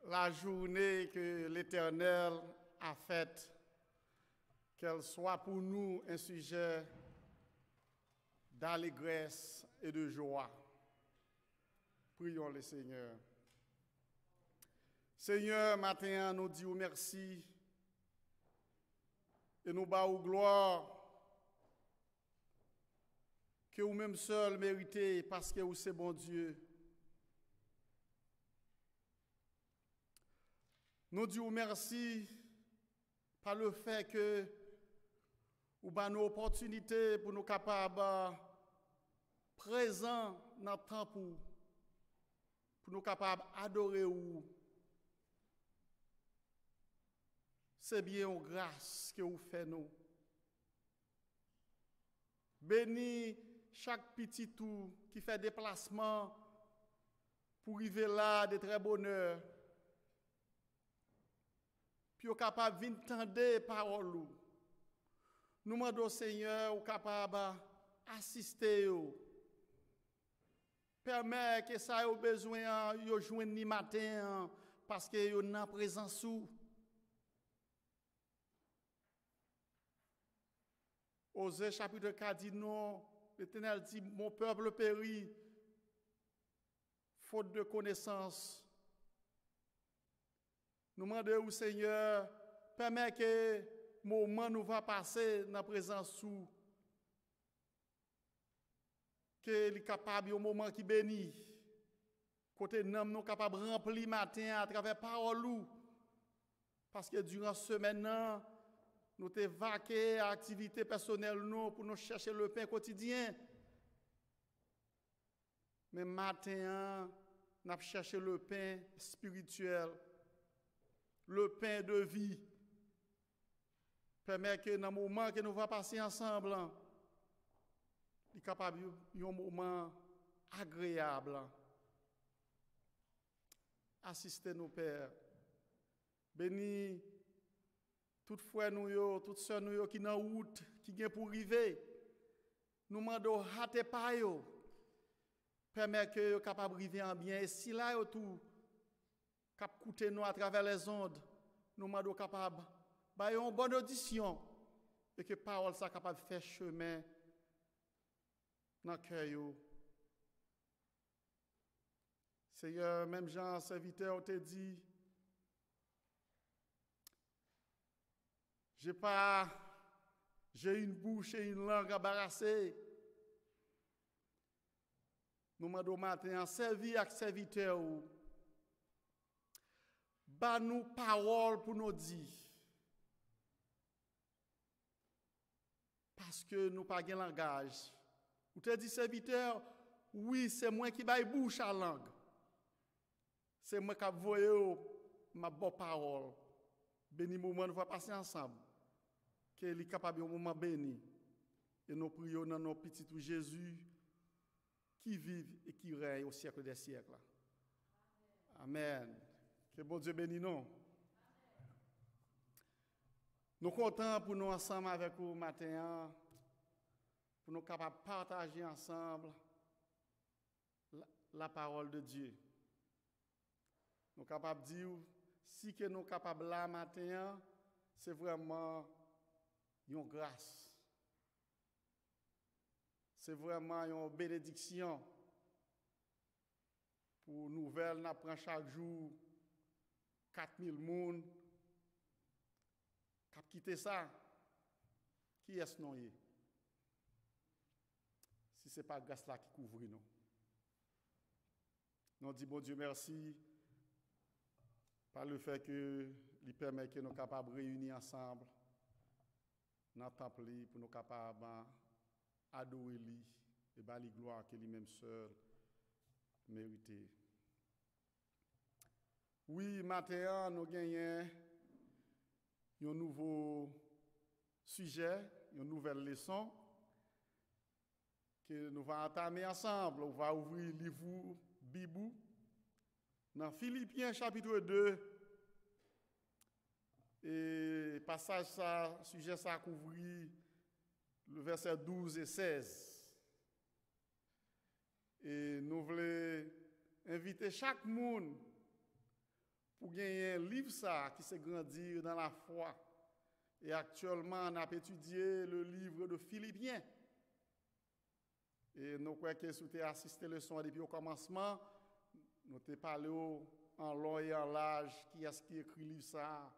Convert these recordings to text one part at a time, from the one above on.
la journée que l'Éternel a faite, qu'elle soit pour nous un sujet d'allégresse et de joie. Prions le Seigneur. Seigneur, matin, nous disons merci et nous bâons gloire que vous-même seul méritez parce que vous c'est bon Dieu. Nous disons merci par le fait que vous avez nos opportunités pour nous capables présents dans le temps pour nous capables d'adorer vous. C'est bien une grâce que vous faites nous. Bénis chaque petit tout qui fait déplacement pour arriver là de très bonheur. Puis, vous êtes capable de venir entendre les paroles. Nous demandons au Seigneur, vous êtes capable d'assister. Permet que ça ait besoin de joindre ni matin parce que vous êtes en présence. Osée chapitre 4 dit non, l'Éternel dit, mon peuple périt, faute de connaissance. Nous demandons au Seigneur, permet que le moment nous va passer dans la présence sous, que il est capable au moment qui bénit, côté nous capable de remplir matin à travers parole, parce que durant ce semaine, nous te vaquer à l'activité personnelle nous pour nous chercher le pain quotidien. Mais matin, nous avons cherché le pain spirituel, le pain de vie. Permet que dans le moment que nous allons passer ensemble, il est capable de un moment agréable. Assistez nos pères. Bénis toutes frères nous, toutes sœurs nous qui sont en route, qui viennent pour arriver. Nous demandons hâte pas yo. Permet que vous capable de arriver en bien. Et si là tout cap coûter nous à travers les ondes, nous demandons capable bah une bonne audition et que parole ça capable de faire chemin dans le cœur. Seigneur, même Jean, serviteur, te dit, j'ai une bouche et une langue embarrassée. Nous demandons matin, servir avec serviteur, bah nous parole pour nous dire. Parce que nous pas de langage. Ou te dit serviteur, oui, c'est moi qui baille bouche à langue. C'est moi qui voye ma bonne parole. Béni moment nous va passer ensemble. Qu'il est capable de moment béni. Et nous prions dans nos petits Jésus qui vit et qui règne au siècle des siècles. Amen. Que bon Dieu bénisse nous. Nous sommes contents pour nous ensemble avec vous matin, pour nous capables de partager ensemble la parole de Dieu. Nous sommes capables de dire, si que nous sommes capables là matin, c'est vraiment une grâce. C'est vraiment une bénédiction. Pour nouvelles, nous apprenons chaque jour 4000 personnes. Qui quitter ça, qui est-ce non? Si ce n'est pas grâce là qui couvre nous. Nous disons bon Dieu merci par le fait que il permet que nous soyons capables de réunir ensemble dans le temple pour nous capables d'adorer lui et de la gloire que lui-même seul mérite. Oui, maintenant nous gagnons un nouveau sujet, une nouvelle leçon que nous allons entamer ensemble. On va ouvrir le livre Bible dans Philippiens chapitre 2. Et passage ça, sujet ça couvrir le verset 12 et 16. Et nous voulons inviter chaque monde pour gagner un livre ça qui s'est grandir dans la foi. Et actuellement, on a étudié le livre de Philippiens. Et nous croyons que si vous avez assisté à la leçon depuis au commencement, nous avons parlé en long et en large qui est-ce qui écrit le livre ça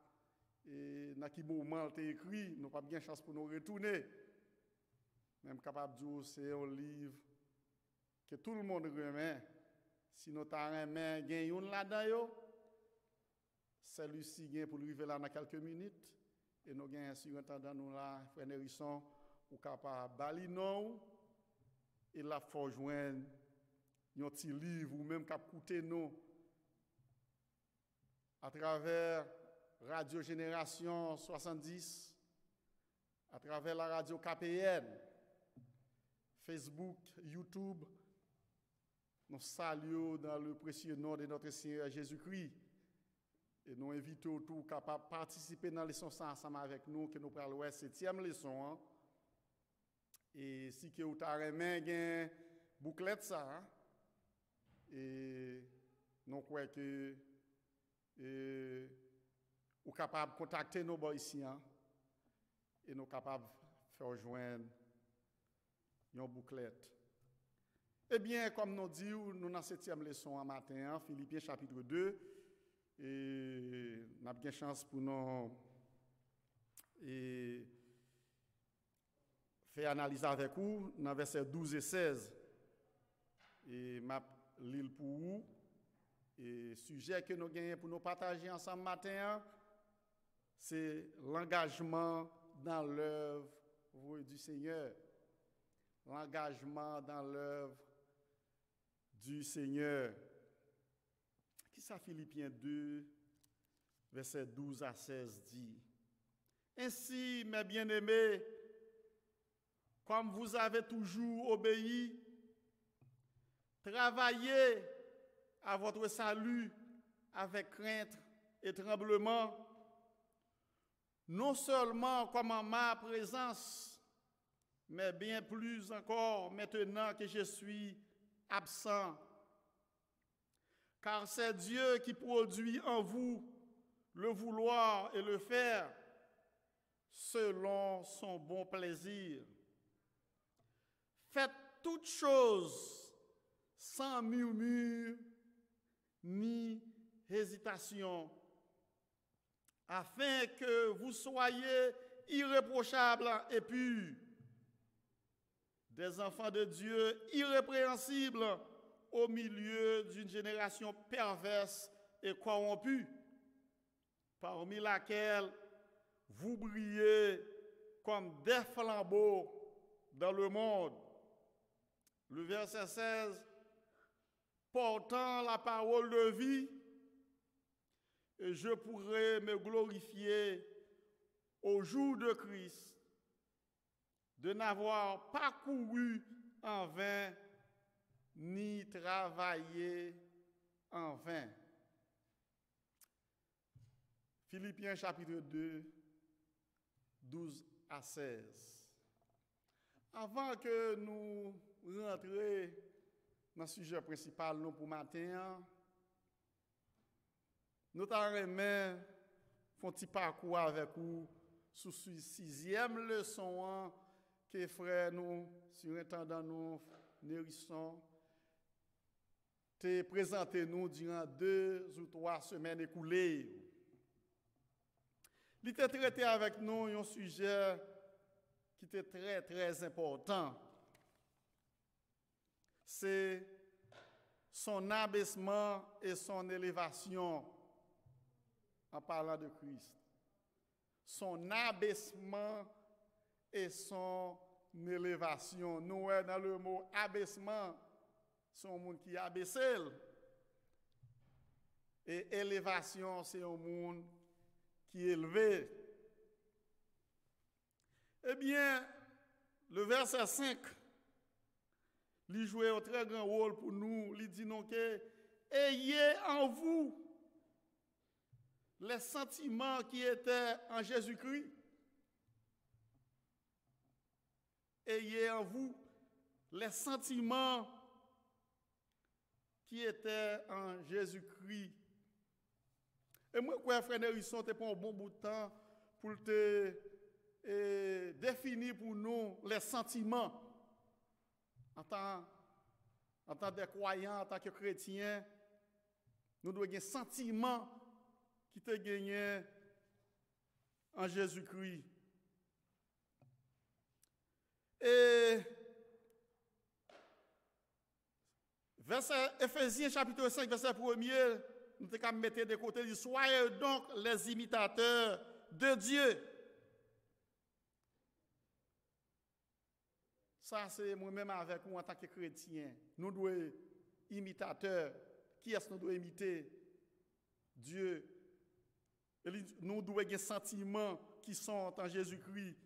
et dans quel moment il écrit. Nous n'avons pas bien chance pour nous retourner. Même capable de dire c'est un livre que tout le monde remet. Si nous avons un là-dedans, celui-ci gagne pour arriver là dans quelques minutes. Et nous avons un surintendant nous là, Frère Nérisson, ou capable de balayer nous. Et là, il faut joindre un petit livre ou même cap coûter nous à travers Radio Génération 70, à travers la radio KPN, Facebook, YouTube. Nous saluons dans le précieux nom de notre Seigneur Jésus-Christ. Et nous invitons tous capables de participer dans la leçon ensemble avec nous, que nous parlons de la 7e leçon. Hein. Et si que vous avez une bouclette ça, hein, et nous croyons que vous êtes capable de contacter nos ici, hein, et nous sommes capables de faire joindre une bouclette. Eh bien, comme nous disons, nous dans la 7e leçon en matin, hein, Philippiens chapitre 2, et nous avons bien chance pour nous et faire analyse avec vous dans versets 12 et 16. Et m'a lire pour vous. Et sujet que nous gagnons pour nous partager ensemble matin, c'est l'engagement dans l'œuvre du Seigneur. L'engagement dans l'œuvre du Seigneur. Qui ça Philippiens 2, versets 12 à 16 dit? Ainsi, mes bien-aimés, comme vous avez toujours obéi, travaillez à votre salut avec crainte et tremblement, non seulement comme en ma présence, mais bien plus encore maintenant que je suis absent. Car c'est Dieu qui produit en vous le vouloir et le faire selon son bon plaisir. Faites toutes choses sans murmure ni hésitation, afin que vous soyez irréprochables et purs, des enfants de Dieu irrépréhensibles au milieu d'une génération perverse et corrompue, parmi laquelle vous brillez comme des flambeaux dans le monde. Le verset 16, portant la parole de vie, et je pourrai me glorifier au jour de Christ, de n'avoir pas couru en vain, ni travaillé en vain. Philippiens chapitre 2, 12 à 16. Avant que nous rentrions dans le sujet principal nous pour matin, nous t'aimons faire un petit parcours avec vous sur la 6e leçon que frère nous, surintendant nous, Nérisson, t'a présenté nous durant 2 ou 3 semaines écoulées. Il était traité avec nous un sujet qui était très, très important. C'est son abaissement et son élévation en parlant de Christ. Son abaissement et son élévation. Nous, dans le mot abaissement, c'est un monde qui est abaissé. Et élévation, c'est un monde qui est élevé. Eh bien, le verset 5, il joue un très grand rôle pour nous. Il dit non que ayez en vous les sentiments qui étaient en Jésus-Christ. Ayez en vous les sentiments qui étaient en Jésus-Christ. Et moi, quoi, frère Nérisson, tu prends un bon bout de temps pour te définir pour nous les sentiments en tant que croyants, en tant que chrétiens. Nous devons avoir un sentiment qui te gagné en Jésus-Christ. Et verset Éphésiens chapitre 5, verset 1er, nous devons mettre de côté, soyez donc les imitateurs de Dieu. Ça, c'est moi-même avec vous en tant que chrétien. Nous devons imitateurs. Qui est-ce que nous devons imiter? Dieu. Et nous devons avoir des sentiments qui sont en Jésus-Christ.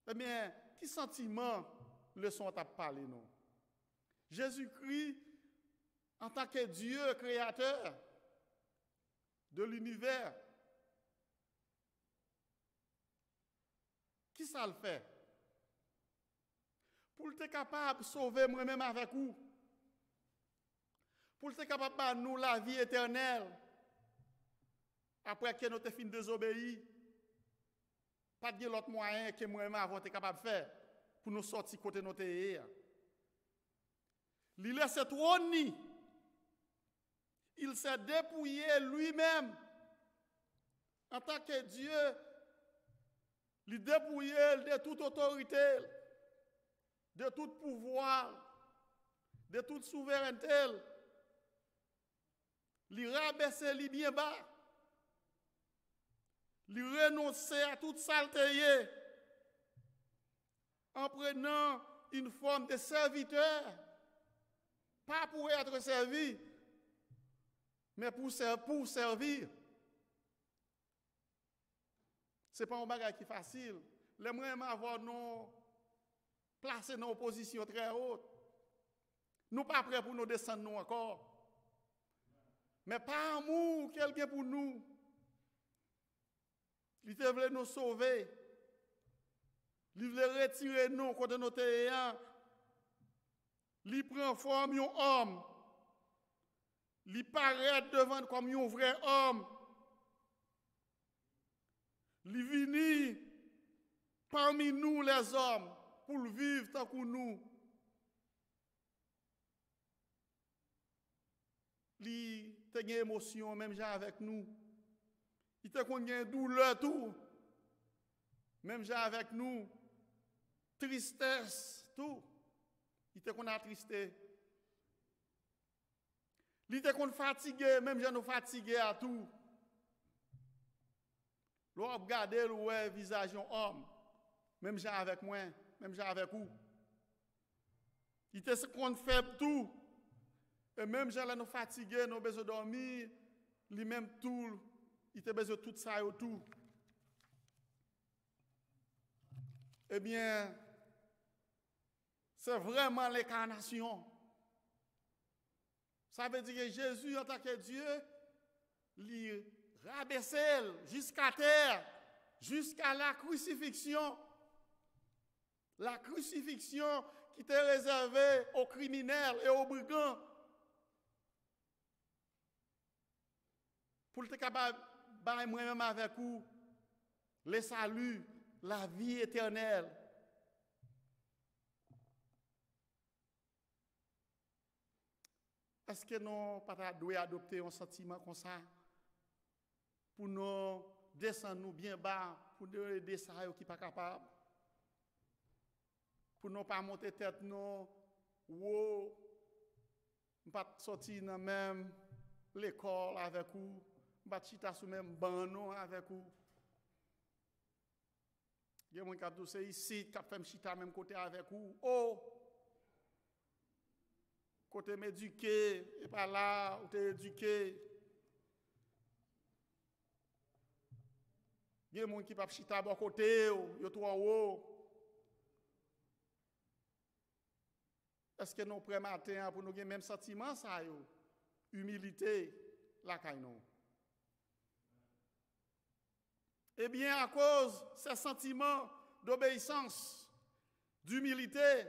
Eh bien, quels sentiments le sont à parler, non? Jésus-Christ, en tant que Dieu créateur de l'univers, qui ça le fait? Pour être capable de sauver moi-même avec vous, pour être capable de nous la vie éternelle, après que nous avons fini de désobéir, pas de l'autre moyen que moi-même avons été capable de faire pour nous sortir côté notre terre. Il laisse trône, il s'est dépouillé lui-même en tant que Dieu, il dépouillé de toute autorité, de tout pouvoir, de toute souveraineté. Il rabaissait lui bien bas. Il renonçait à toute saleté en prenant une forme de serviteur, pas pour être servi, mais pour servir. Ce n'est pas un bagage qui est facile. Les moyens avoir nous placer dans une position très haute. Nous ne sommes pas prêts pour nous descendre nous encore. Mais par amour, quelqu'un pour nous. Il voulait nous sauver. Il voulait retirer nous contre nos terrains. Il prend forme d'un homme. Il paraît devant comme un vrai homme. Il vient parmi nous les hommes pour vivre tant que nous. Il a une émotion, même avec nous. Il a une douleur, tout. Même avec nous. Tristesse, tout. Il a attristé. Il a fatigué, même nous fatigué à tout. L'on regarde le visage d'un homme. Même avec moi, même avec vous. Il était faible tout. Et même si nous fatigués, nous avons besoin de dormir, lui-même tout, il a besoin de tout ça et tout. Eh bien, c'est vraiment l'incarnation. Ça veut dire que Jésus, en tant que Dieu, il rabaissait jusqu'à terre, jusqu'à la crucifixion. La crucifixion qui était réservée aux criminels et aux brigands. Pour être capable de moi-même avec vous, le salut, la vie éternelle. Est-ce que nous devons adopter un sentiment comme ça pour nous descendre nous bien bas, pour nous aider ça qui ne sont pas capables, pour ne pas monter tête nous, ou pas sortir dans même l'école avec vous, pas chita sous même banc avec vous. Il y a des gens qui sont ici, qui fait chita même côté avec vous. Oh! Côté m'éduquer, et pas là, où tu es éduqué. Il y a des gens qui peuvent chita à bon côté, ils sont en haut. Est-ce que nous prêts matin pour nous avoir le même sentiment, ça, humilité, la caïnon? Eh bien, à cause de ces sentiments d'obéissance, d'humilité,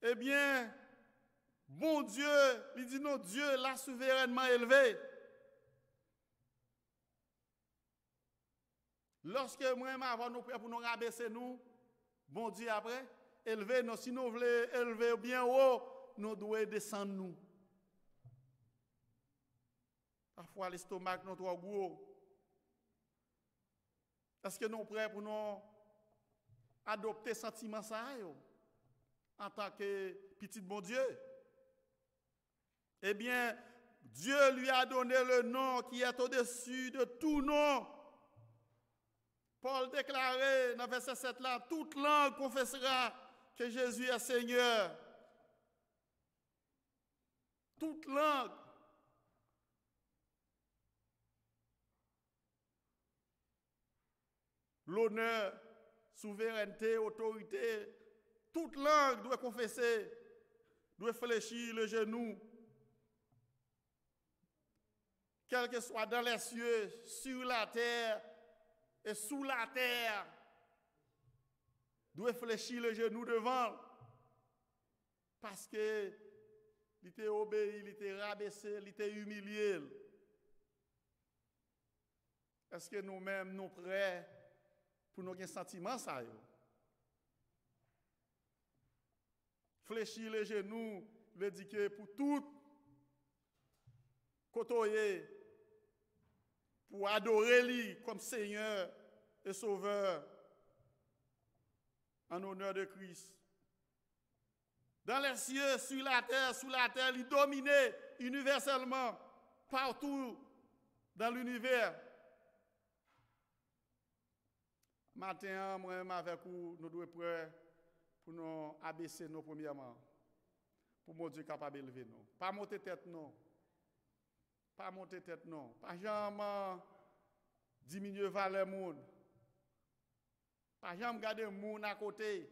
eh bien, bon Dieu, il dit non, Dieu l'a souverainement élevé. Lorsque moi avant nous prêts pour nous rabaisser nous, bon Dieu après, élever nous, si nous voulons élever bien haut, nous devons descendre nous. Parfois l'estomac nous trop gros. Est-ce que nous sommes prêts pour nous adopter sentiment ça en tant que petit bon Dieu? Eh bien, Dieu lui a donné le nom qui est au-dessus de tout nom. Paul déclarait dans verset 7 là, toute langue confessera que Jésus est Seigneur. Toute langue. L'honneur, souveraineté, autorité, toute langue doit confesser, doit fléchir le genou. Quel que soit dans les cieux, sur la terre et sous la terre, doit fléchir le genou devant. Parce que il était obéi, il était rabaissé, il était humilié. Est-ce que nous-mêmes, nous prêts pour nos sentiments, ça? Fléchir les genoux, veut dire que pour tout côtoyer, pour adorer lui comme Seigneur et Sauveur, en honneur de Christ. Dans les cieux, sur la terre, sous la terre, il dominait universellement, partout dans l'univers. Matin, moi-même avec vous, nous devons être prêts pour nous abaisser nos premièrement. Pour mon Dieu capable d'élever nous. Pas monter tête, non. Pas monter tête, non. Pas jamais diminuer valeur monde. Pas jamais garder monde à côté.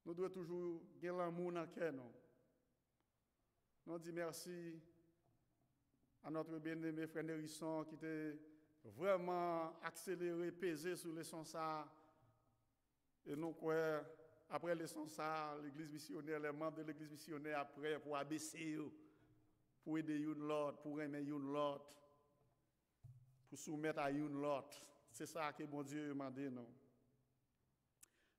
Nous devons toujours garder l'amour dans le cœur. Nous disons merci à notre bien-aimé frère Nérisson qui était vraiment accéléré, pesé sur les sons ça. Et nous, après les sons ça, l'église missionnaire, les membres de l'église missionnaire, après, pour abaisser, pour aider une l'autre, pour aimer une l'autre, pour soumettre à une l'autre. C'est ça que mon Dieu m'a dit, non.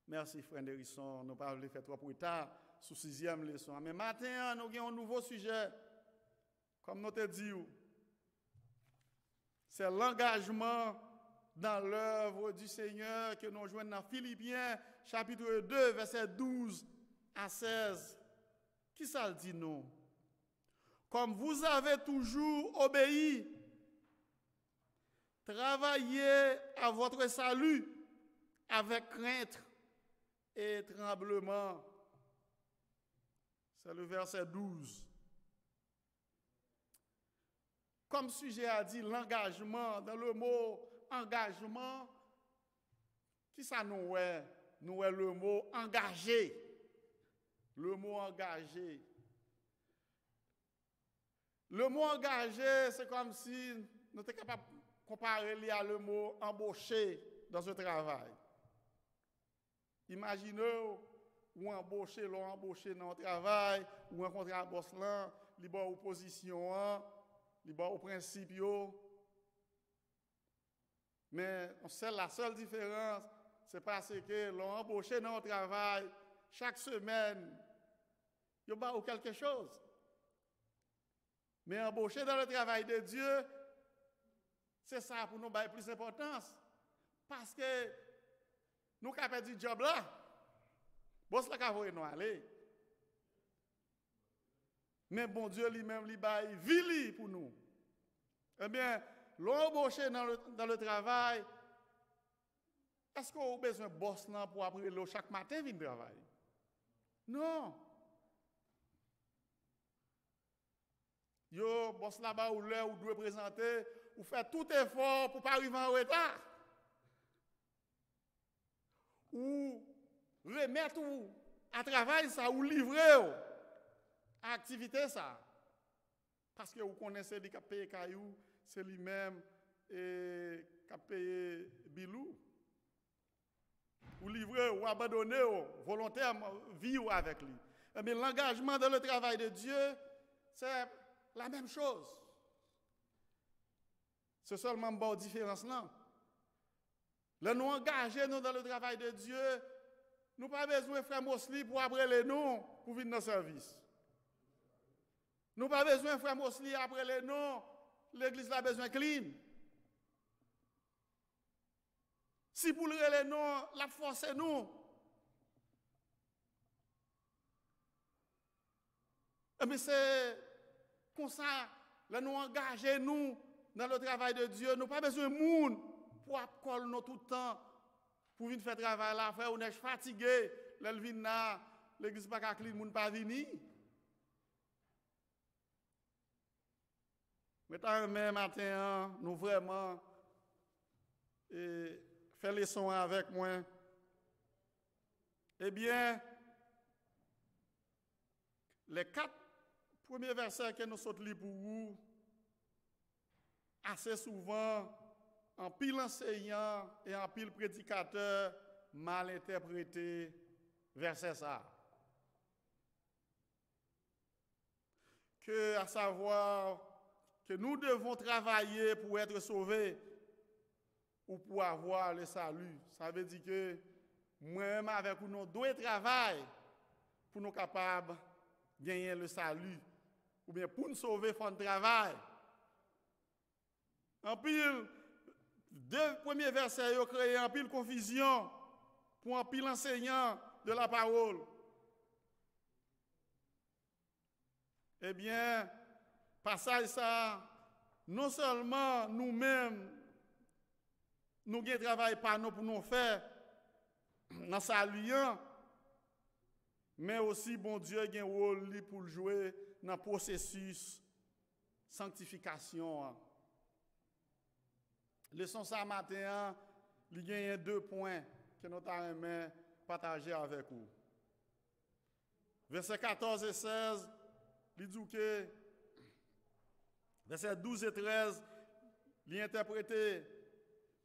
Merci, frère Nérisson. Nous ne pouvons pas faire trop pour tard sur 6e leçon. Mais maintenant, nous avons un nouveau sujet. Comme nous te dit, c'est l'engagement dans l'œuvre du Seigneur que nous joignons dans Philippiens, chapitre 2, versets 12 à 16. Qui ça le dit, non? Comme vous avez toujours obéi, travaillez à votre salut avec crainte et tremblement. C'est le verset 12. Comme sujet a dit l'engagement, dans le mot engagement, qui ça nous est? Nous est le mot engagé. Le mot engagé. Le mot engagé, c'est comme si nous étions capables de comparer à le mot embauché dans un travail. Imaginez ou embauché dans un travail, ou rencontrer un boss là, il y a une opposition, il y a un principe. Mais la seule différence, c'est parce que l'on embauché dans un travail, chaque semaine, il y a quelque chose. Mais embauché dans le travail de Dieu, c'est ça pour nous donner plus d'importance. Parce que nous avons perdu le job là. Boss là qu'à nous aller. Mais bon Dieu lui-même, il baille vili pour nous. Eh bien, l'embauché dans le travail, est-ce qu'on a besoin de boss là pour après chaque matin venir travailler? Non. Yo, boss là-bas ou l'heure ou doit présenter, ou faire tout effort pour pas arriver en retard. Ou remettre à travail ça, ou livrer à activité ça. Parce que vous connaissez les qui payent caillou, c'est lui-même qui a payé bilou. Ou livrer ou abandonner volontairement, vivre avec lui. Mais l'engagement dans le travail de Dieu, c'est la même chose. C'est seulement une différence là. Là, nous engager nous dans le travail de Dieu, nous pas besoin de frère Mosli pour après les noms pour venir dans le service. Nous pas besoin de frère Mosli après les noms, l'église a besoin clean. Si pour les noms, la force est nous. Mais c'est comme ça, là nous engager nous dans le travail de Dieu, nous pas besoin de monde pour coller nous tout le temps pour venir faire travail là, frère, on est fatigué, l'église pas clean, monde pas venir. Mais même matin, nous vraiment faire les sons avec moi. Eh bien, les 4 premiers versets que nous sommes lire pour vous, assez souvent, en pile enseignant et en pile prédicateur mal interprété verset ça. Que, à savoir, que nous devons travailler pour être sauvés ou pour avoir le salut. Ça veut dire que moi-même avec nous devons travailler pour nous capables de gagner le salut. Ou bien pour nous sauver, il faut un travail. En pile, 2 premiers versets ont créé en pile confusion pour un pile enseignant de la parole. Eh bien, passage ça, non seulement nous-mêmes, nous avons travail par nous pour nous faire dans salut, mais aussi, bon Dieu, a un rôle pour jouer dans le processus de sanctification. Leçon ça matin, il y a 2 points que nous avons partagé avec vous. Versets 14 et 16, il dit que, versets 12 et 13, il interprété,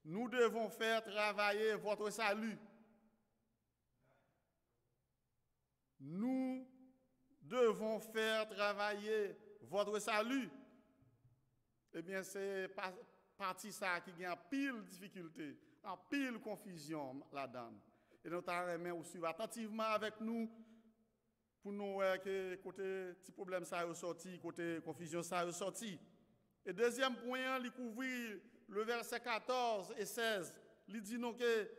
nous devons faire travailler votre salut. Nous devons faire travailler votre salut. Eh bien, c'est partie ça qui a pile difficulté, en pile confusion là-dedans. Et nous avons aussi attentivement avec nous pour nous voir que côté petit problème ça est sorti, côté confusion ça est sorti. Et deuxième point, il couvre le verset 14 et 16. Il dit nous que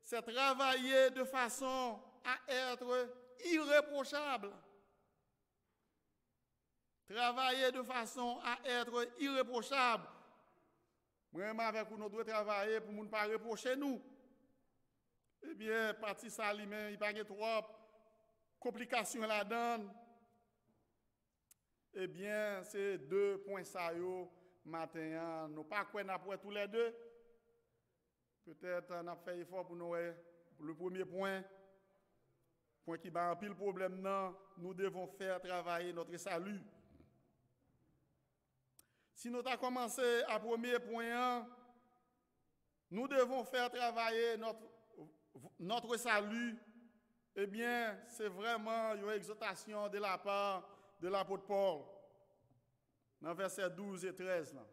c'est travailler de façon à être irréprochable. Travailler de façon à être irréprochable. Moi-même avec nous devons travailler pour ne pas reprocher nous. Eh bien, parti ça lui-même, il n'y a pas trop complications là-dedans. Eh bien, c'est 2 points ça yo matin. Nous pas quoi après tous les deux. Peut-être on a fait effort pour nous le premier point qui va un pile problème non, nous devons faire travailler notre salut. Si nous avons commencé à premier point, nous devons faire travailler notre salut. Eh bien, c'est vraiment une exhortation de la part de l'apôtre Paul, dans versets 12 et 13. Là.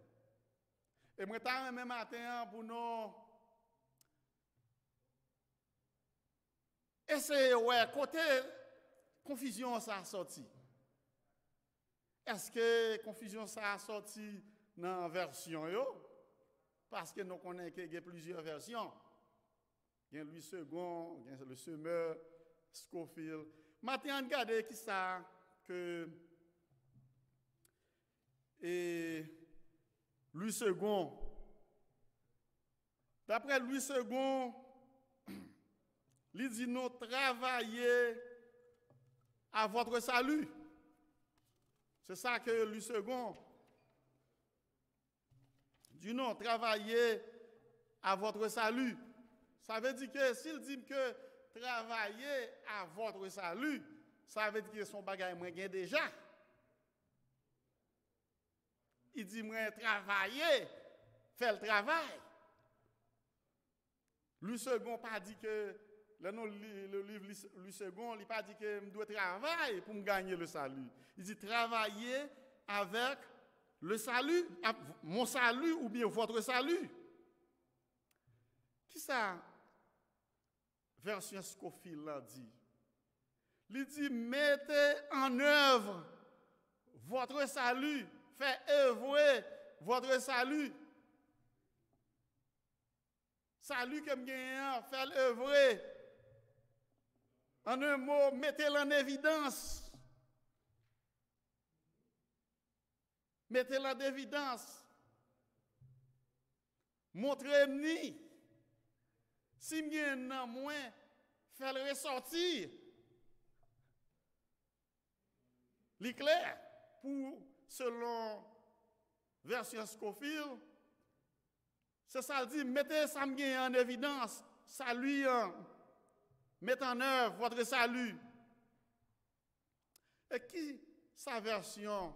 Et moi, je même matin pour nous essayer, côté confusion, ça a sorti. Est-ce que confusion, ça a sorti dans la version yo? Parce que nous connaissons qu'il y a plusieurs versions. Il y a Louis II, il y a le Semeur, Scofield. Maintenant, regardez qui ça que Louis II. D'après Louis II, il dit nous travailler à votre salut. C'est ça que Louis II dit non, travailler à votre salut. Ça veut dire que s'il dit que travailler à votre salut, ça veut dire que son bagage moi gain déjà. Il dit moi travailler, faire le travail. Louis II pas dit que le livre Louis II, il n'a pas dit que je dois travailler pour me gagner le salut. Il dit travailler avec le salut, mon salut ou bien votre salut. Qui ça version Scofield là dit? Il dit mettez en œuvre votre salut, faites œuvrer votre salut. Salut comme gagnant, faites œuvrer. En un mot, mettez-le en évidence. Mettez-le en évidence. Montrez-moi. Si vous avez un moins, faites-le ressortir. L'éclair, pour, selon version Scofield, c'est ça, dit, mettez ça en évidence, salut, mettez en œuvre votre salut. Et qui, sa version,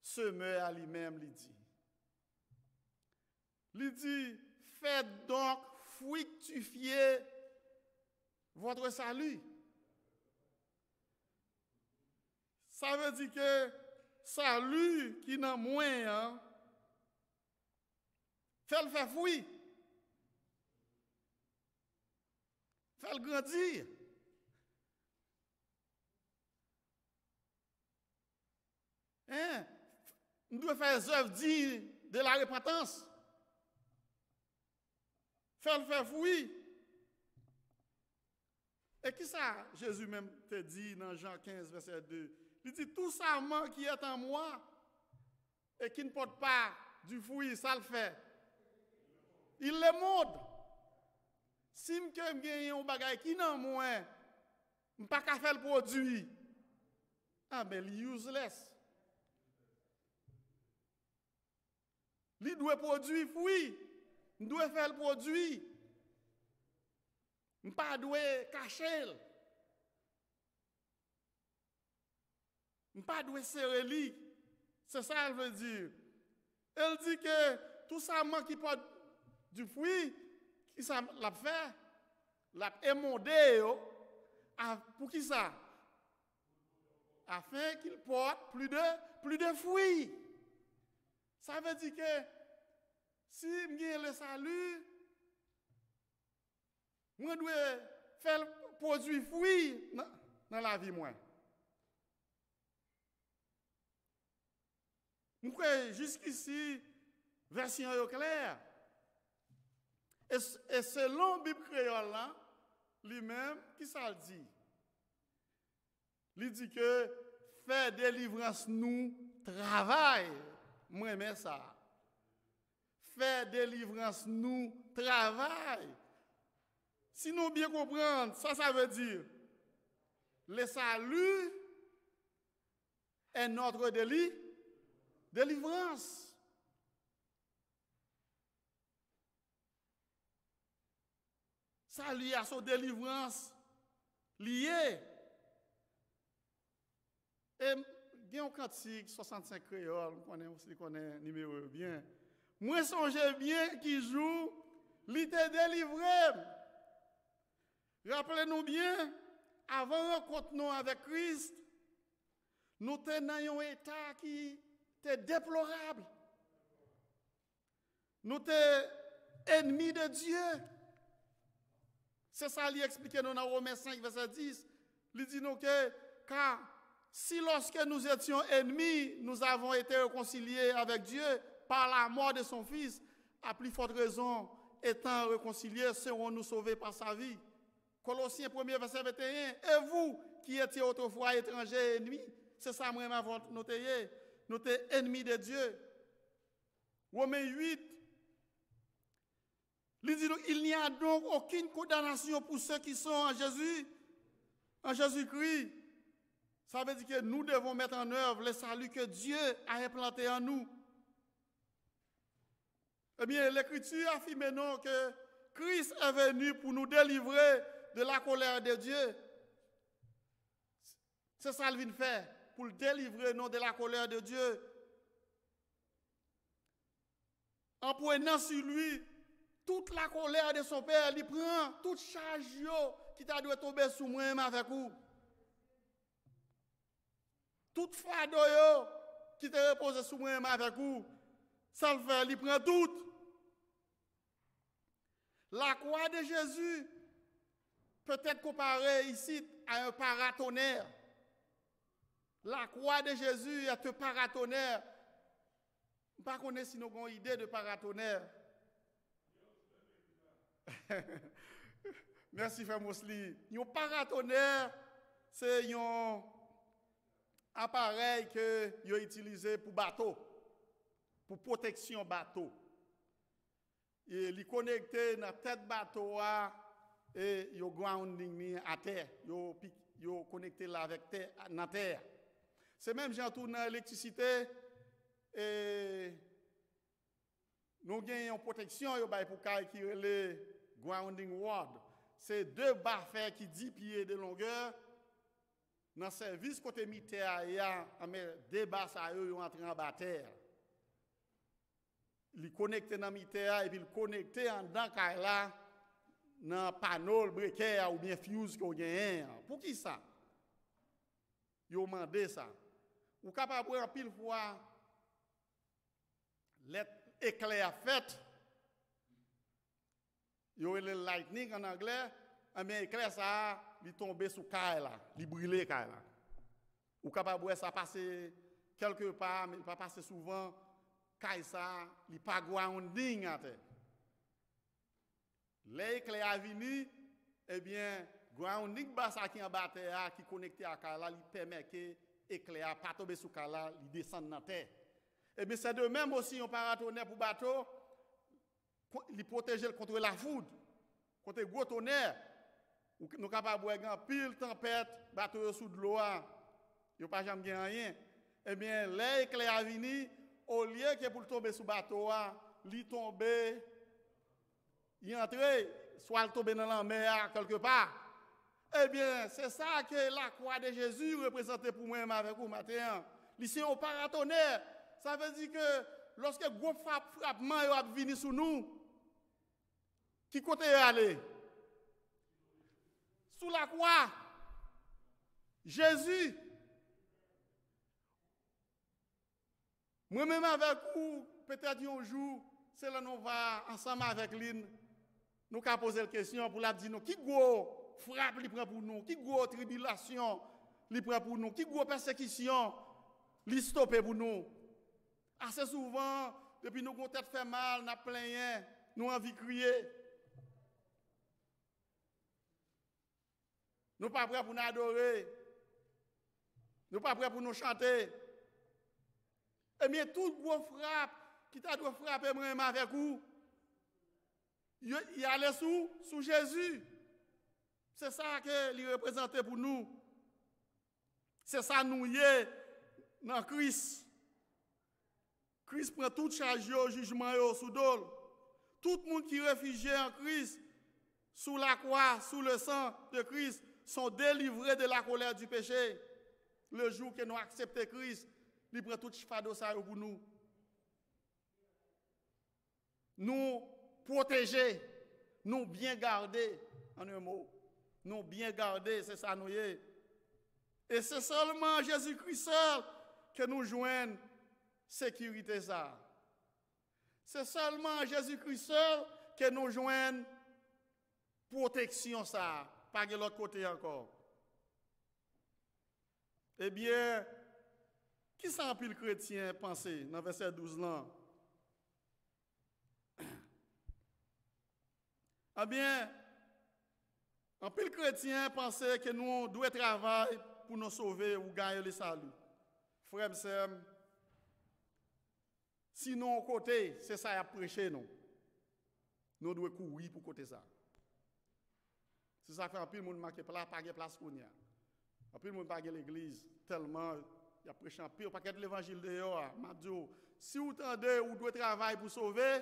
se meurt à lui-même, lui dit. Il dit, faites donc fructifier votre salut. Ça veut dire que salut qui n'a moins, fait le faire fruit. Fait le grandir. Hein? Nous devons faire les œuvres dignes de la repentance. Faire le faire fruit. Et qui ça, Jésus même te dit dans Jean 15, verset 2? Il dit, tout ça qui est en moi et qui ne porte pas du fruit, ça le fait. Il le montre. Si je gagne un bagage qui n'a moins, je ne peux pas faire le produit. Ah ben, il est useless. Il doit produire fruit. Il doit faire le produit. Il ne doit pas cacher. Il ne doit pas serrer lui. C'est ça qu'elle veut dire. Elle dit que tout ça qui porte du fruit, qui ça l'a fait, l'a émondé, pour qui ça? Afin qu'il porte plus de fruits. Ça veut dire que si je le salut, je dois faire produire fruit dans la vie. Jusqu'ici, version est claire. Et selon la Bible créole, lui-même, qui ça le dit? Il dit que faire délivrance nous travail. Moi, j'aime ça. Faire délivrance nous travail. Si nous bien comprendre, ça veut dire le salut est notre délivrance. Ça lié à son délivrance liée. Et il y a un cantique 65 créoles, on connaît numéro bien. Moi songe bien qui joue, il te délivré. Rappelez-nous bien, avant rencontre nous avec Christ, nous étions dans un état qui était déplorable. Nous étions ennemis de Dieu. C'est ça qu'il explique dans Romains 5, verset 10. Il dit nous que, car si lorsque nous étions ennemis, nous avons été réconciliés avec Dieu par la mort de son Fils, à plus forte raison, étant réconciliés, serons-nous sauvés par sa vie. Colossiens 1, verset 21. Et vous, qui étiez autrefois étrangers et ennemis, c'est ça moi avant nous étions ennemis de Dieu. Romains 8, il n'y a donc aucune condamnation pour ceux qui sont en Jésus-Christ. Ça veut dire que nous devons mettre en œuvre le salut que Dieu a implanté en nous. Eh bien, l'Écriture affirme non que Christ est venu pour nous délivrer de la colère de Dieu. C'est ça qu'il vient faire, pour le délivrer non de la colère de Dieu. En prenant sur lui toute la colère de son Père, il prend toute charge qui t'a dû tomber sous moi-même avec vous. Toute fardeau qui te repose sous moi-même avec vous, ça le fait, il prend tout. La croix de Jésus peut être comparée ici à un paratonnerre. La croix de Jésus est un paratonnerre. Je ne sais pas si nous avons une idée de paratonnerre. Merci, Frère Mousli. Un paratonnerre, c'est un appareil que vous utilisé pour bateau, pour protection bateau. Et il est connecté dans la tête bateau et il grounding à terre. Il est connecté là avec terre, dans terre. C'est même j'ai tout dans l'électricité et nous avons une protection pour qui est grounding rod. C'est 2 barres fer qui 10 pieds de longueur. Dans le service côté militaire, il y a 2 barres qui sont entrées en bas terre. Il est connecté dans le militaire et puis il est connecté en dedans là dans le panneau, le breaker ou bien fuse qu'on gagne. Pour qui ça? Ils ont demandé ça. Ou capable de pile fois l'éclair fait. Ils ont le lightning en anglais, mais l'éclair ça, il tombe sous caille là, il brûle caille là. Ou capable de ça passer quelque part, mais il pas passer souvent. Caille ça, il pas grounding à terre. L'éclair a venu, eh bien, grounding basa qui en bas terre, qui connecté à caille là, il permet que l'éclair pas tomber sous caille là, il descend dans terre. Eh bien, c'est de même aussi un paratonnerre pour bateau, il protège contre la foudre, contre le gros tonnerre. Nous sommes capables de voir pile tempête, bateau sous de l'eau, il n'y a pas jamais rien. Eh bien, l'éclair a venu, au lieu que pour tomber sous le bateau, il tombe, il entre, soit il tombe dans la mer quelque part. Eh bien, c'est ça que la croix de Jésus représentait pour moi avec vous matin. Ici, au paratonnerre, ça veut dire que lorsque gros frappement a venu sur nous, qui côté aller? Sous la croix, Jésus. Moi-même avec vous, peut-être un jour, c'est là nous va ensemble avec lui, nous avons posé la question pour la dire nous, qui gros frappe il prend pour nous, qui gros tribulation il prend pour nous, qui gros persécution il stoppe pour nous. Assez souvent, depuis nous avons tête fait mal, nous avons plein, nous avons envie de crier. Nous ne sommes pas prêts pour nous adorer. Nous ne sommes pas prêts pour nous chanter. Eh bien, toute gros frappe qui t'a dû frapper moi-même avec vous, il allait sous Jésus. C'est ça qu'il représentait pour nous. C'est ça nous y est dans Christ. Christ prend toute charge au jugement sous dol. Tout le monde qui est réfugié en Christ, sous la croix, sous le sang de Christ, sont délivrés de la colère du péché. Le jour que nous acceptons Christ, il prend tout fardeau ça pour nous. Nous protéger, nous bien garder, en un mot. Nous bien garder, c'est ça nous y est. Et c'est seulement Jésus-Christ seul que nous joignons sécurité ça. C'est seulement Jésus-Christ seul que nous joignons protection ça. Pas de l'autre côté encore. Eh bien, qui s'en pile chrétien penser dans verset 12 là? Eh bien, en pile chrétien penser que nous devons travailler pour nous sauver ou gagner le salut. Frère et sœurs, sinon côté, c'est ça à prêcher nous. Nous devons courir pour côté ça. C'est ça fait un peu de monde marqué là, pas de place pour nous. Un peu de monde pas de l'église tellement il y a prêché un peu, pas de l'évangile dehors. M'a dit, si vous tendez ou doit travailler pour sauver,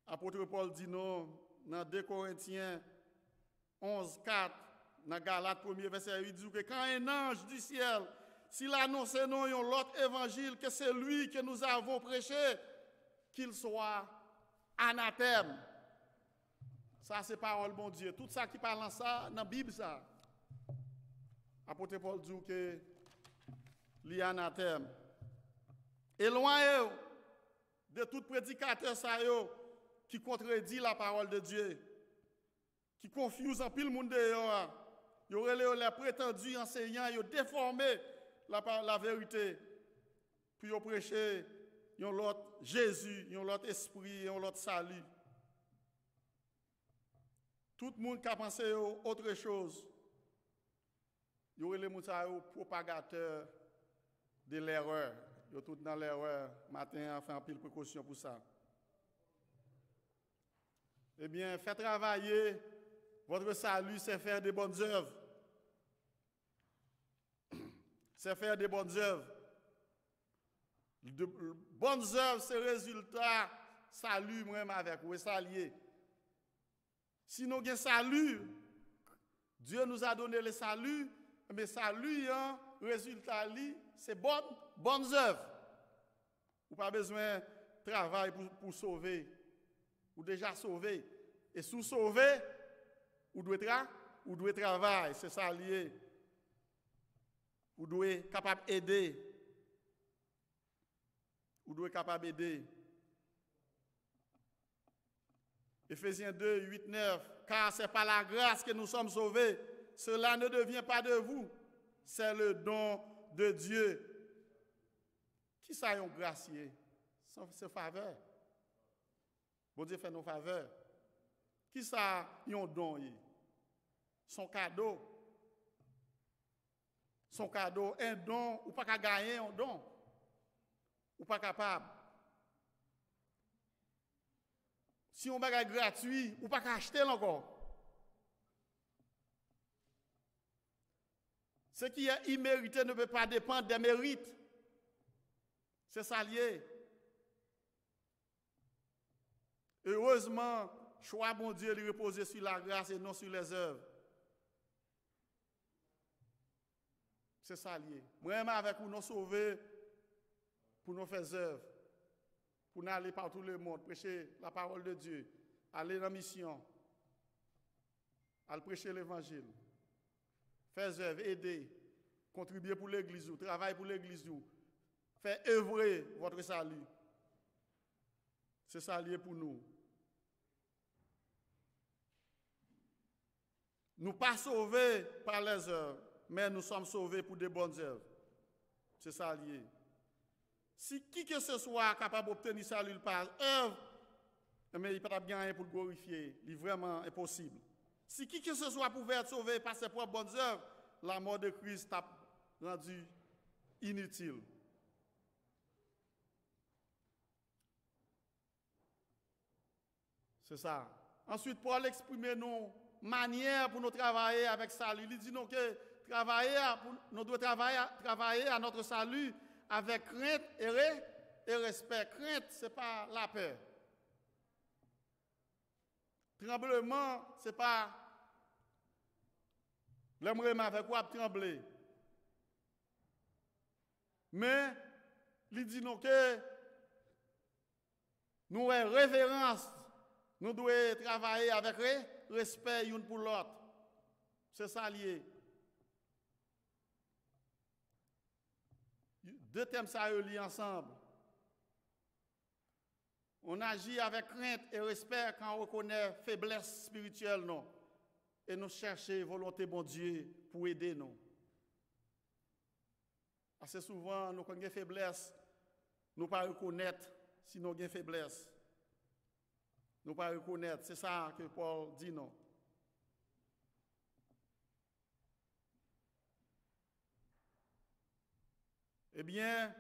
apôtre Paul dit non dans 2 Corinthiens 11:4, dans Galates 1er verset 8, dit que quand un ange du ciel, s'il annonce non un autre évangile que c'est lui que nous avons prêché, qu'il soit anathème. Ça, c'est parole bon Dieu. Tout ça qui parle en ça, dans la Bible, ça. Apôtre Paul dit que l'anathème. Éloignez de tout prédicateur ça, qui contredit la parole de Dieu, qui confuse en pile monde dehors. Ils auraient les prétendus enseignants, ils ont déformé la vérité. Puis ils ont prêché, ils ont l'autre Jésus, ils ont l'autre esprit, ils ont l'autre salut. Tout le monde qui a pensé à autre chose, ils auraient les propagateurs de l'erreur. Ils sont tous dans l'erreur. Matin, on fait un pile précaution pour ça. Eh bien, faites travailler. Votre salut, c'est faire des bonnes œuvres. C'est faire des bonnes œuvres. De bonnes œuvres, c'est le résultat. Salut, moi, avec vous, ça lié. Si nous avons un salut, Dieu nous a donné le salut, mais salut, hein, résultat, c'est bonnes œuvres. Vous n'avez pas besoin de travail pour sauver. Vous déjà sauvé. Et sous sauvé, vous devez travailler. C'est ça lié. Vous devez être capable d'aider. Vous devez être capable d'aider. Éphésiens 2, 8, 9. Car c'est par la grâce que nous sommes sauvés. Cela ne devient pas de vous. C'est le don de Dieu. Qui ça est gracié? C'est faveur. Bon Dieu fait nos faveurs. Qui ça est un don? Son cadeau. Son cadeau, un don, ou pas qu'à gagner un don. Ou pas capable. Si on bagage gratuit, ou pas qu'à acheter encore. Ce qui est immérité ne peut pas dépendre des mérites. C'est ça lié. Heureusement, choix bon Dieu lui reposer sur la grâce et non sur les œuvres. C'est ça lié. Vraiment avec nous nous sauver pour nous faire œuvre. Pour nous aller par tout le monde, prêcher la parole de Dieu, aller dans la mission, aller prêcher l'évangile, faire œuvre, aider, contribuer pour l'église, travailler pour l'église, faire œuvrer votre salut. C'est ça lié pour nous. Nous ne sommes pas sauvés par les œuvres, mais nous sommes sauvés pour de bonnes œuvres. C'est ça lié. Si qui que ce soit capable d'obtenir salut par œuvre, mais il ne peut pas gagner pour le glorifier. Il est vraiment impossible. Si qui que ce soit pouvait être sauvé par ses propres bonnes œuvres, la mort de Christ a rendu inutile. C'est ça. Ensuite, Paul exprime nos manières pour nous travailler avec salut. Il dit nous que nous devons travailler à notre salut avec crainte et respect. Crainte, ce n'est pas la peur. Tremblement, ce n'est pas l'aimerait avec quoi trembler. Mais, il dit nous que nous avons révérence. Nous devons travailler avec respect l'un pour l'autre. C'est ça lié. Deux thèmes ça relient ensemble. On agit avec crainte et respect quand on reconnaît faiblesse spirituelle, non. Et nous cherchons volonté bon Dieu pour aider nous. Assez souvent, nous avons une faiblesse, nous ne pas reconnaître si nous avons une faiblesse. Nous ne pas reconnaître. C'est ça que Paul dit, non. Eh bien,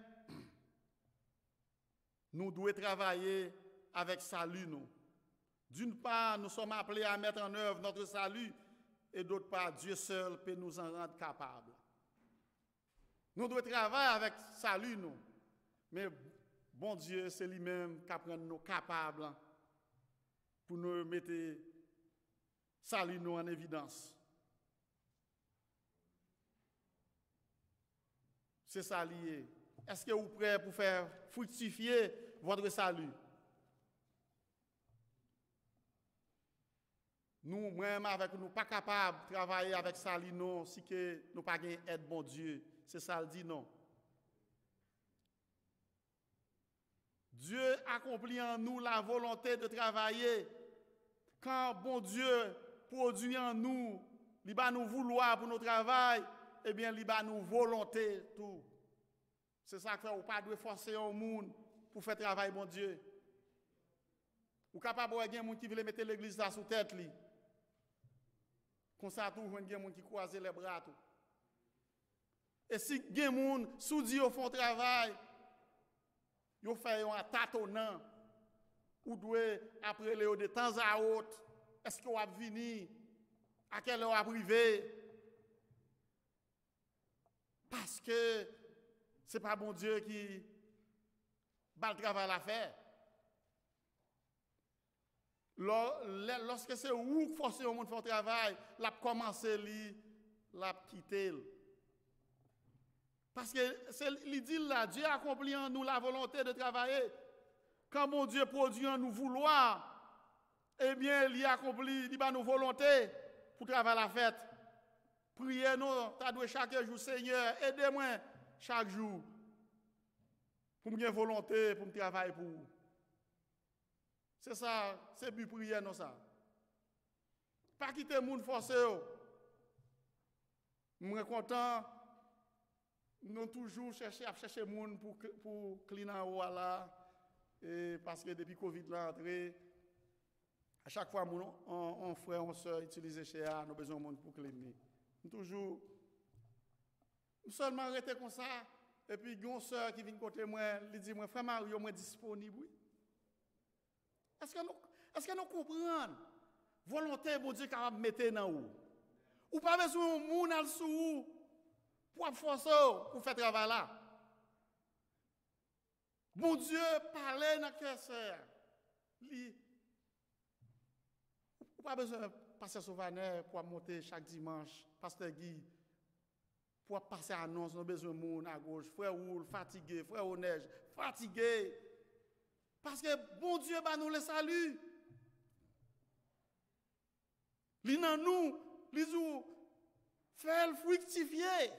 nous devons travailler avec salut, nous. D'une part, nous sommes appelés à mettre en œuvre notre salut, et d'autre part, Dieu seul peut nous en rendre capables. Nous devons travailler avec salut, nous. Mais bon Dieu, c'est lui-même qui apprend nous capables pour nous mettre salut nous en évidence. C'est ça lié. Est-ce que vous êtes prêts pour faire fructifier votre salut? Nous, même avec nous, pas capables de travailler avec salut, non, si que nous pas gain aide bon Dieu. C'est ça le dit, non. Dieu accomplit en nous la volonté de travailler. Quand bon Dieu produit en nous, il va nous vouloir pour notre travail, eh bien, il va nous volonté tout. C'est ça que fait, ou pas de forcer au monde pour faire travail, bon Dieu. Ou capable de voir des gens qui veulent mettre l'église là sous tête li. Comme ça tout il y a des gens qui croisent les bras tout. Et si des gens sous Dieu font travail, ils font un tâtonnant ou doit après les de temps à autre, est-ce qu'on va venir à quelle heure va arriver? Parce que c'est pas bon Dieu qui va le travail à faire. Lorsque c'est où forcer au monde faire travail, l'a commencé l'a quitter. Parce que il dit là, Dieu accomplit en nous la volonté de travailler. Quand mon Dieu produit en nous vouloir, eh bien, il accomplit, il a nos volontés pour travailler la fête. Priez nous, tu dois chaque jour, Seigneur, aidez-moi chaque jour pour me volonté, pour me travailler pour vous. C'est ça, c'est but prière, non ça. Pas quitter le monde forcé. Je suis content. Nous toujours chercher le monde pour cleaner en haut là. Et parce que depuis Covid là entré, à chaque fois on frère, on soeur utiliser chez nous avons besoin de monde pour cleaner. Nous toujours seulement arrêter comme ça. Et puis il y a une soeur qui vient côté moi, lui dit moi frère Mario, moi disponible. Oui. Est-ce que nous comprenons? Volonté, bon Dieu, capable de mettre dans vous. Ou pas besoin de monde dans sous pour forcer pour faire travail là. Bon Dieu, parlez dans le cœur, sœur. Ou pas besoin de passer sur Vaner pour monter chaque dimanche, pasteur Guy, pour passer annonce, nous avons besoin de monde à gauche. Frère Oul, fatigué, frère Neige, fatigué. Parce que bon Dieu va nous le salut. Li nan nous, li zou, fait fructifier,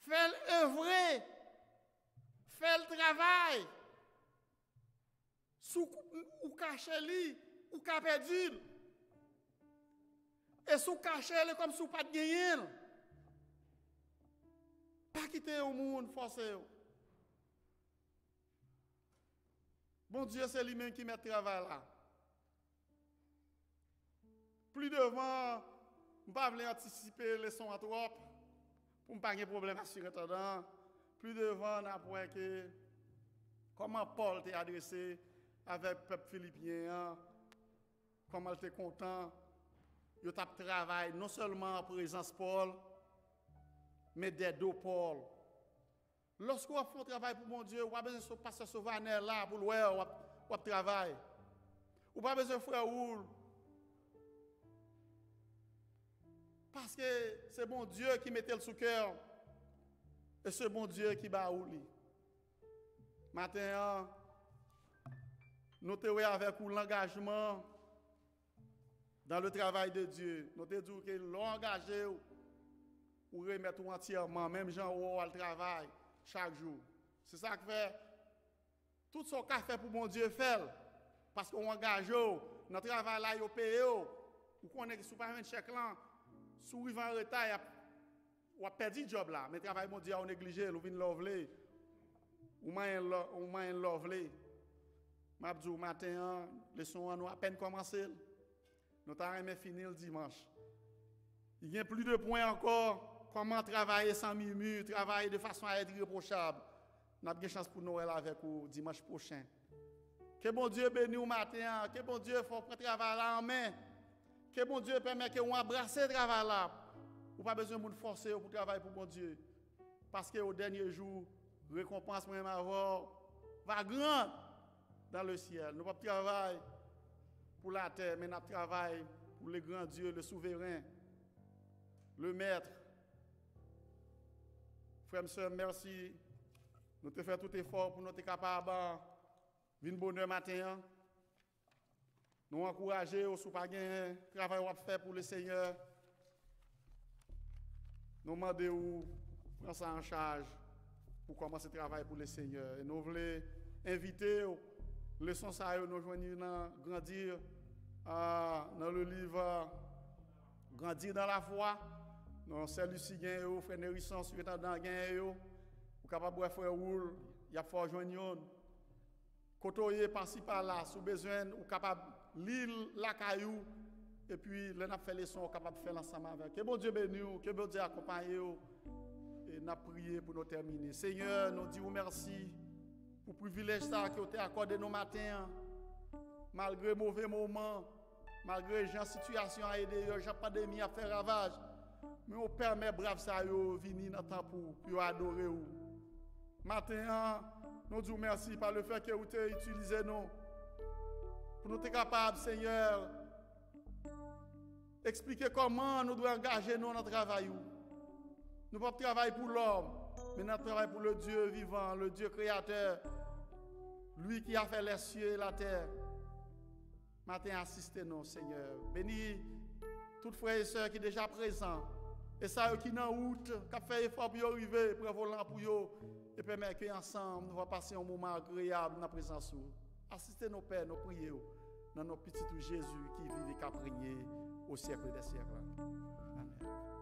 fait œuvrer, fait travail. Sous ou cacher li, ou ka perdu. Et sous cacher li comme sous pas de gagner. Pas quitter au monde forcé. Bon Dieu, c'est lui-même qui met le travail là. Plus devant, je ne vais pas anticiper les sons à trop, pour ne pas avoir de problème à assurer dedans. Plus devant, on a que comment Paul t'a adressé avec le peuple philippien, comment il était content, il a travaillé non seulement en présence de Paul, mais des deux Paul. Lorsqu'on fait un travail pour mon Dieu, on n'a pas besoin de passer sur Vaner là pour le ou travail. On n'a pas besoin de frère Oul. Parce que c'est bon Dieu qui mettait le sous cœur. Et c'est bon Dieu qui bat Ouli. Maintenant, nous te avec l'engagement dans le travail de Dieu. Nous te dit que l'engagé ou remettre entièrement, même gens où le travail chaque jour. C'est ça que fait tout ce qu'on fait pour mon Dieu fait. Parce qu'on engage notre travail là, il paye. Ou qu'on est sous pas un chèque là. Sous arrive en retard, on a perdu le job là. Mais travail mon Dieu, on négligé, on vient l'ovler. Ou moins l'ovler. M'a dit matin, les sons nous à peine commencé. Nous avons fini le dimanche. Il y a plus de points encore. Comment travailler sans murmure, travailler de façon à être irréprochable. Nous avons une chance pour Noël avec vous dimanche prochain. Que bon Dieu bénisse au matin. Que bon Dieu fasse prendre travail là en main. Que bon Dieu permet que on embrasse le travail là. Ou pas besoin de forcer pour travailler pour bon Dieu. Parce que au dernier jour, récompense même avoir va grande dans le ciel. Nous ne pouvons pas travailler pour la terre, mais nous travaillons pour le grand Dieu, le souverain, le maître. Frères et sœurs, merci. Nous te faisons tout effort pour nous être capables de venir bonheur matin. Nous encourager au sous pas gain travail qu'on fait pour le Seigneur. Nous demandons où prendre ça en charge pour commencer à travailler pour le Seigneur. Et nous voulons inviter, leçon ça, nous joignons grandir dans le livre Grandir dans la foi. Nous salut si gain, frère Nérisson, surintendant gain, ou capable de frère Roul, il y a fort joignons. Côtoyer par-ci par-là, sous besoin, ou capable lire la caillou, et puis, là, nous fait les sons capable de faire ensemble avec. Que bon Dieu bénisse, que bon Dieu accompagne, et nous prions pour nous terminer. Seigneur, nous disons merci pour le privilège que tu as accordé nos matins, malgré mauvais moments, malgré les situations à aider, la pandémie à faire ravage. Mais on permet brave ça de venir dans le temps pour adorer. Maintenant, nous disons merci par le fait que vous avez utilisé nous. Pour nous être capables, Seigneur, expliquer comment nous devons engager nous dans notre travail. Nous ne pouvons pas travailler pour l'homme, mais nous travaillons pour le Dieu vivant, le Dieu créateur, lui qui a fait les cieux et la terre. Matin, assistez-nous, Seigneur. Bénis toutes frères et sœurs qui sont déjà présents. Et ça, qui sont en route, qui fait effort pour arriver, pour voler pour eux, et permettre qu'ensemble, nous allons passer un moment agréable dans la présence. Assistez nos pères, nos prières, dans nos petits Jésus qui vit et qui a prié au siècle des siècles. Amen.